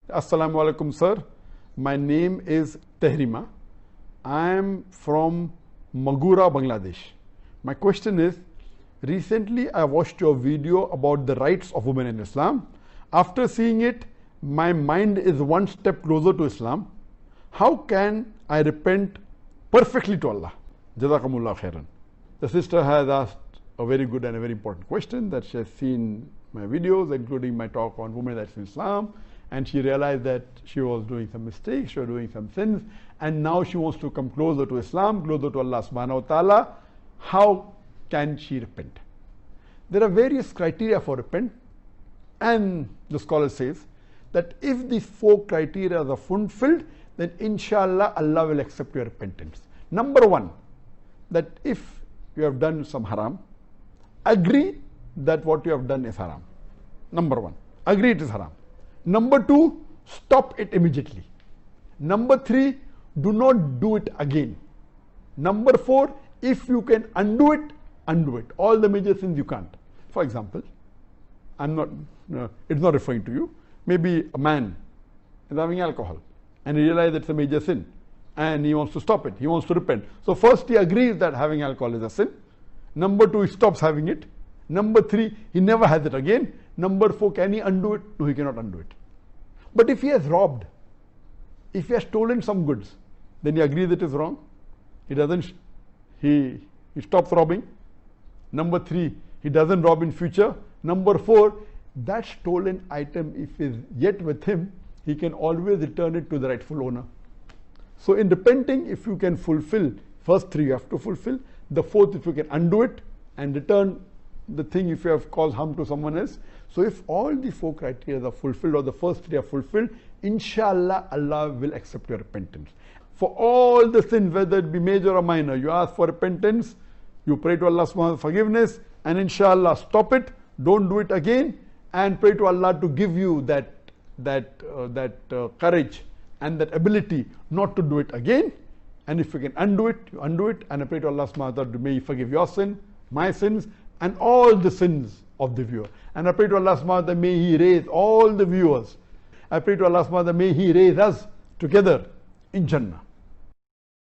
Assalamu alaikum, sir. My name is Tehrima. I am from Magura, Bangladesh. My question is, recently I watched your video about the rights of women in Islam. After seeing it, my mind is one step closer to Islam. How can I repent perfectly to Allah? Jazakumullah khairan. The sister has asked a very good and a very important question, that she has seen my videos, including my talk on women rights in Islam, and she realized that she was doing some mistakes, she was doing some sins, and now she wants to come closer to Islam, closer to Allah subhanahu wa ta'ala. How can she repent? There are various criteria for repent, and the scholar says that if these 4 criteria are fulfilled, then inshallah Allah will accept your repentance. Number 1, that if you have done some haram, agree that what you have done is haram. Number 1, agree it is haram. Number 2, stop it immediately. Number 3, do not do it again. Number 4, if you can undo it, undo it. All the major sins you can't. For example, it's not referring to you. Maybe a man is having alcohol and he realizes it's a major sin and he wants to stop it. He wants to repent. So first he agrees that having alcohol is a sin. Number 2, he stops having it. Number 3, he never has it again. Number 4, can he undo it? No, he cannot undo it. But if he has robbed, if he has stolen some goods, then he agrees it is wrong. He doesn't, he stops robbing. Number 3, he doesn't rob in future. Number 4, that stolen item, if is yet with him, he can always return it to the rightful owner. So in repenting, if you can fulfill, first 3 you have to fulfill. The 4th, if you can undo it and return the thing if you have caused harm to someone else. So if all the 4 criteria are fulfilled, or the first 3 are fulfilled, inshallah Allah will accept your repentance. For all the sins, whether it be major or minor, you ask for repentance, you pray to Allah for forgiveness, and inshallah stop it, don't do it again, and pray to Allah to give you that courage and that ability not to do it again. And if you can undo it, you undo it, and I pray to Allah subhanahu wa ta'ala, may He forgive your sin, my sins, and all the sins of the viewer. And I pray to Allah subhanahu wa ta'ala, may He raise all the viewers. I pray to Allah subhanahu wa ta'ala, may He raise us together in Jannah.